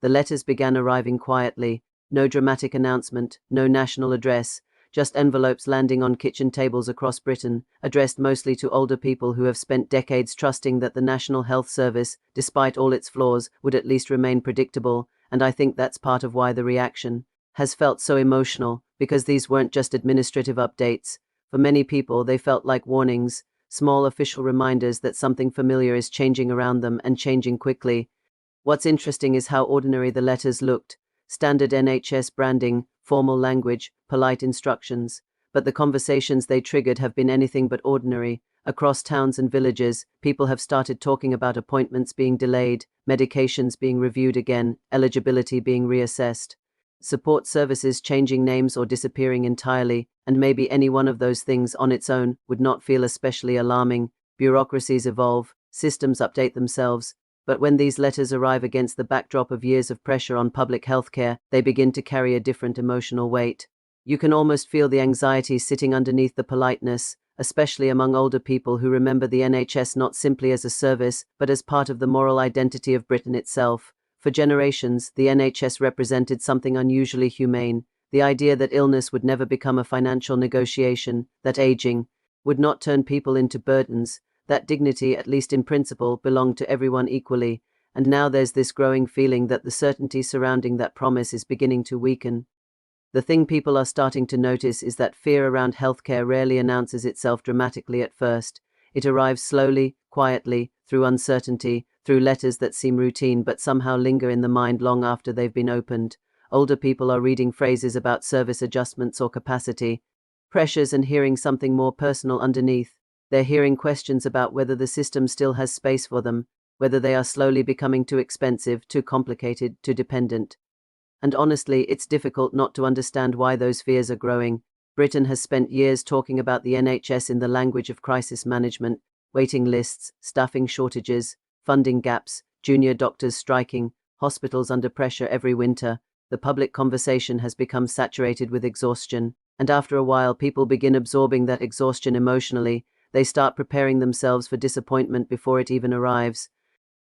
The letters began arriving quietly. No dramatic announcement, no national address, just envelopes landing on kitchen tables across Britain, addressed mostly to older people who have spent decades trusting that the National Health Service, despite all its flaws, would at least remain predictable, and I think that's part of why the reaction has felt so emotional, because these weren't just administrative updates. For many people, they felt like warnings, small official reminders that something familiar is changing around them and changing quickly. What's interesting is how ordinary the letters looked. Standard NHS branding, formal language, polite instructions. But the conversations they triggered have been anything but ordinary. Across towns and villages, people have started talking about appointments being delayed, medications being reviewed again, eligibility being reassessed, support services changing names or disappearing entirely, and maybe any one of those things on its own would not feel especially alarming. Bureaucracies evolve, systems update themselves. But when these letters arrive against the backdrop of years of pressure on public healthcare, they begin to carry a different emotional weight. You can almost feel the anxiety sitting underneath the politeness, especially among older people who remember the NHS not simply as a service, but as part of the moral identity of Britain itself. For generations, the NHS represented something unusually humane, the idea that illness would never become a financial negotiation, that aging would not turn people into burdens, that dignity, at least in principle, belonged to everyone equally, and now there's this growing feeling that the certainty surrounding that promise is beginning to weaken. The thing people are starting to notice is that fear around healthcare rarely announces itself dramatically at first. It arrives slowly, quietly, through uncertainty, through letters that seem routine but somehow linger in the mind long after they've been opened. Older people are reading phrases about service adjustments or capacity pressures and hearing something more personal underneath. They're hearing questions about whether the system still has space for them, whether they are slowly becoming too expensive, too complicated, too dependent. And honestly, it's difficult not to understand why those fears are growing. Britain has spent years talking about the NHS in the language of crisis management, waiting lists, staffing shortages, funding gaps, junior doctors striking, hospitals under pressure every winter. The public conversation has become saturated with exhaustion, and after a while people begin absorbing that exhaustion emotionally. They start preparing themselves for disappointment before it even arrives.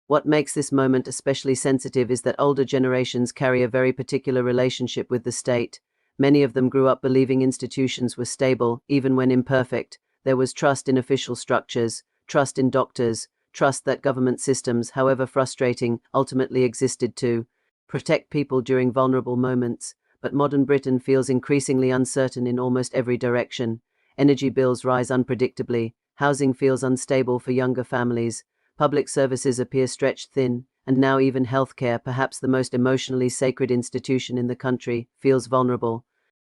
What makes this moment especially sensitive is that older generations carry a very particular relationship with the state. Many of them grew up believing institutions were stable, even when imperfect. There was trust in official structures, trust in doctors, trust that government systems, however frustrating, ultimately existed to protect people during vulnerable moments. But modern Britain feels increasingly uncertain in almost every direction. Energy bills rise unpredictably, housing feels unstable for younger families, public services appear stretched thin, and now even healthcare, perhaps the most emotionally sacred institution in the country, feels vulnerable.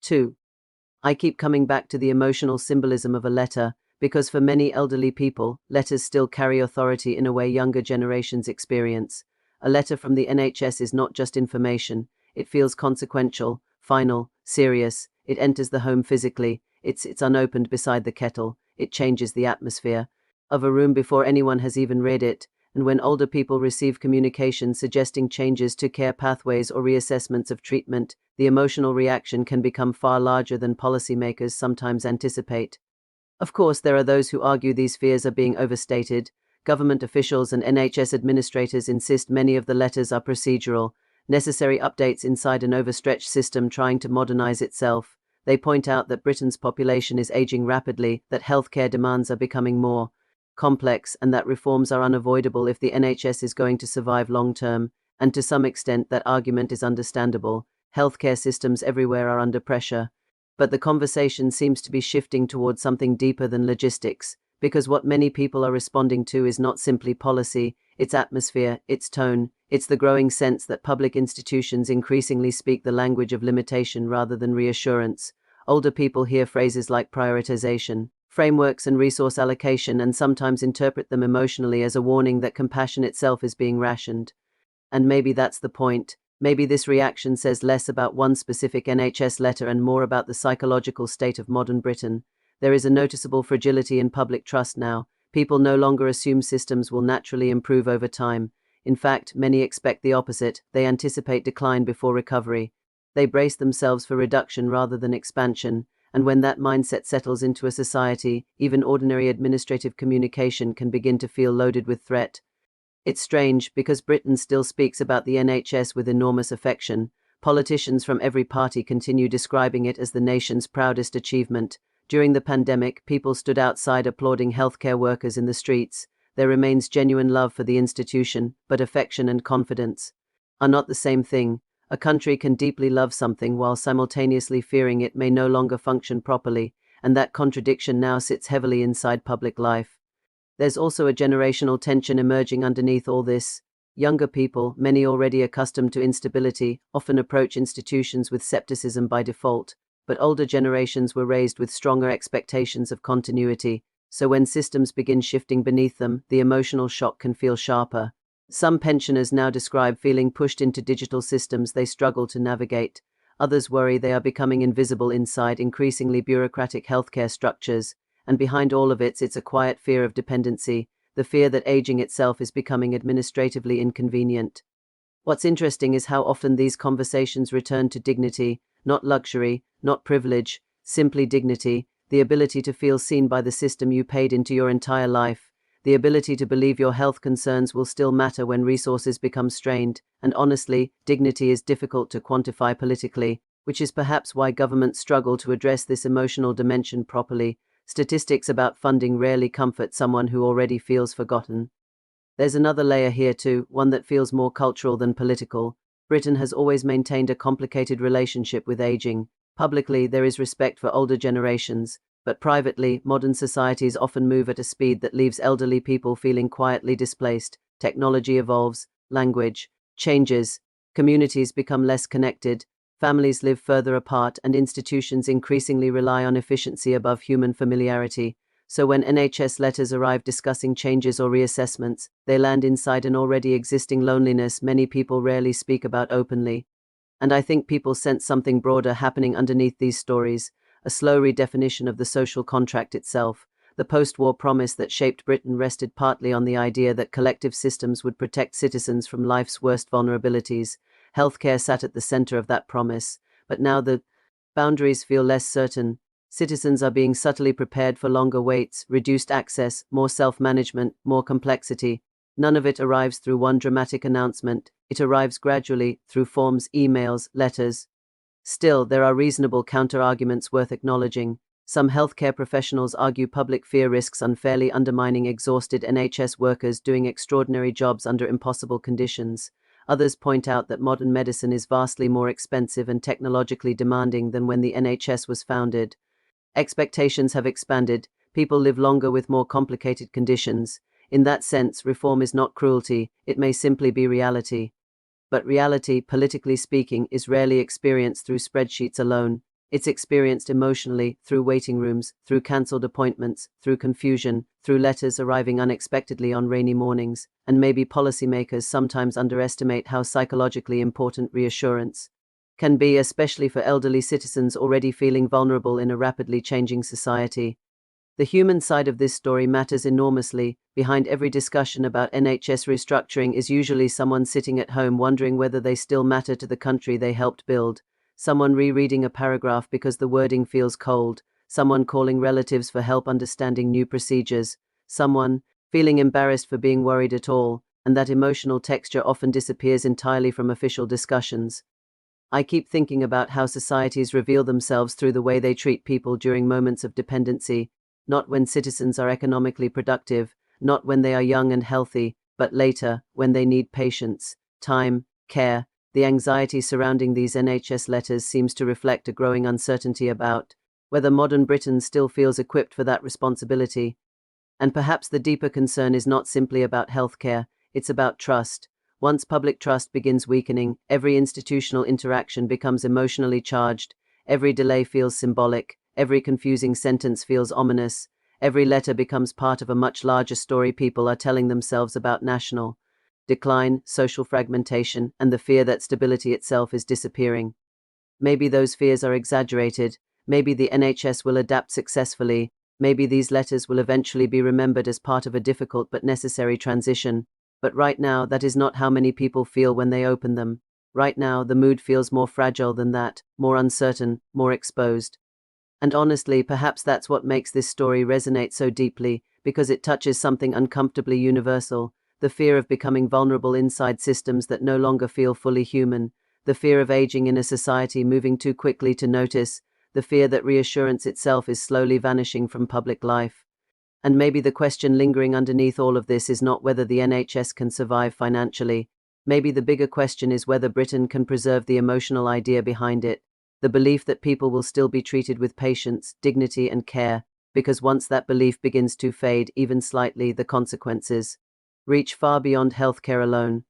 2. I keep coming back to the emotional symbolism of a letter, because for many elderly people, letters still carry authority in a way younger generations experience. A letter from the NHS is not just information, it feels consequential, final, serious. It enters the home physically. It's unopened beside the kettle. It changes the atmosphere of a room before anyone has even read it. And when older people receive communication suggesting changes to care pathways or reassessments of treatment, the emotional reaction can become far larger than policymakers sometimes anticipate. Of course, there are those who argue these fears are being overstated. Government officials and NHS administrators insist many of the letters are procedural, necessary updates inside an overstretched system trying to modernize itself. They point out that Britain's population is aging rapidly, that healthcare demands are becoming more complex, and that reforms are unavoidable if the NHS is going to survive long-term. And to some extent, that argument is understandable. Healthcare systems everywhere are under pressure. But the conversation seems to be shifting towards something deeper than logistics, because what many people are responding to is not simply policy, it's atmosphere, it's tone, it's the growing sense that public institutions increasingly speak the language of limitation rather than reassurance. Older people hear phrases like prioritization, frameworks and resource allocation, and sometimes interpret them emotionally as a warning that compassion itself is being rationed. And maybe that's the point. Maybe this reaction says less about one specific NHS letter and more about the psychological state of modern Britain. There is a noticeable fragility in public trust now. People no longer assume systems will naturally improve over time. In fact, many expect the opposite. They anticipate decline before recovery. They brace themselves for reduction rather than expansion. And when that mindset settles into a society, even ordinary administrative communication can begin to feel loaded with threat. It's strange, because Britain still speaks about the NHS with enormous affection. Politicians from every party continue describing it as the nation's proudest achievement. During the pandemic, people stood outside applauding healthcare workers in the streets. There remains genuine love for the institution, but affection and confidence are not the same thing. A country can deeply love something while simultaneously fearing it may no longer function properly, and that contradiction now sits heavily inside public life. There's also a generational tension emerging underneath all this. Younger people, many already accustomed to instability, often approach institutions with skepticism by default, but older generations were raised with stronger expectations of continuity, so when systems begin shifting beneath them, the emotional shock can feel sharper. Some pensioners now describe feeling pushed into digital systems they struggle to navigate. Others worry they are becoming invisible inside increasingly bureaucratic healthcare structures, and behind all of it, it's a quiet fear of dependency, the fear that aging itself is becoming administratively inconvenient. What's interesting is how often these conversations return to dignity, not luxury, not privilege, simply dignity, the ability to feel seen by the system you paid into your entire life, the ability to believe your health concerns will still matter when resources become strained, and honestly, dignity is difficult to quantify politically, which is perhaps why governments struggle to address this emotional dimension properly. Statistics about funding rarely comfort someone who already feels forgotten. There's another layer here too, one that feels more cultural than political. Britain has always maintained a complicated relationship with aging. Publicly, there is respect for older generations, but privately, modern societies often move at a speed that leaves elderly people feeling quietly displaced. Technology evolves, language changes, communities become less connected, families live further apart, and institutions increasingly rely on efficiency above human familiarity. So when NHS letters arrive discussing changes or reassessments, they land inside an already existing loneliness many people rarely speak about openly. And I think people sense something broader happening underneath these stories, a slow redefinition of the social contract itself. The post-war promise that shaped Britain rested partly on the idea that collective systems would protect citizens from life's worst vulnerabilities. Healthcare sat at the center of that promise, but now the boundaries feel less certain. Citizens are being subtly prepared for longer waits, reduced access, more self-management, more complexity. None of it arrives through one dramatic announcement. It arrives gradually, through forms, emails, letters. Still, there are reasonable counter-arguments worth acknowledging. Some healthcare professionals argue public fear risks unfairly undermining exhausted NHS workers doing extraordinary jobs under impossible conditions. Others point out that modern medicine is vastly more expensive and technologically demanding than when the NHS was founded. Expectations have expanded, people live longer with more complicated conditions. In that sense, reform is not cruelty, it may simply be reality. But reality, politically speaking, is rarely experienced through spreadsheets alone. It's experienced emotionally, through waiting rooms, through cancelled appointments, through confusion, through letters arriving unexpectedly on rainy mornings, and maybe policymakers sometimes underestimate how psychologically important reassurance can be, especially for elderly citizens already feeling vulnerable in a rapidly changing society. The human side of this story matters enormously. Behind every discussion about NHS restructuring is usually someone sitting at home wondering whether they still matter to the country they helped build. Someone rereading a paragraph because the wording feels cold. Someone calling relatives for help understanding new procedures. Someone feeling embarrassed for being worried at all, and that emotional texture often disappears entirely from official discussions. I keep thinking about how societies reveal themselves through the way they treat people during moments of dependency. Not when citizens are economically productive, not when they are young and healthy, but later, when they need patience, time, care. The anxiety surrounding these NHS letters seems to reflect a growing uncertainty about whether modern Britain still feels equipped for that responsibility. And perhaps the deeper concern is not simply about healthcare, it's about trust. Once public trust begins weakening, every institutional interaction becomes emotionally charged, every delay feels symbolic, every confusing sentence feels ominous, every letter becomes part of a much larger story people are telling themselves about national decline, social fragmentation, and the fear that stability itself is disappearing. Maybe those fears are exaggerated, maybe the NHS will adapt successfully, maybe these letters will eventually be remembered as part of a difficult but necessary transition. But right now, that is not how many people feel when they open them. Right now, the mood feels more fragile than that, more uncertain, more exposed. And honestly, perhaps that's what makes this story resonate so deeply, because it touches something uncomfortably universal, the fear of becoming vulnerable inside systems that no longer feel fully human, the fear of aging in a society moving too quickly to notice, the fear that reassurance itself is slowly vanishing from public life. And maybe the question lingering underneath all of this is not whether the NHS can survive financially. Maybe the bigger question is whether Britain can preserve the emotional idea behind it, the belief that people will still be treated with patience, dignity, and care, because once that belief begins to fade, even slightly, the consequences reach far beyond healthcare alone.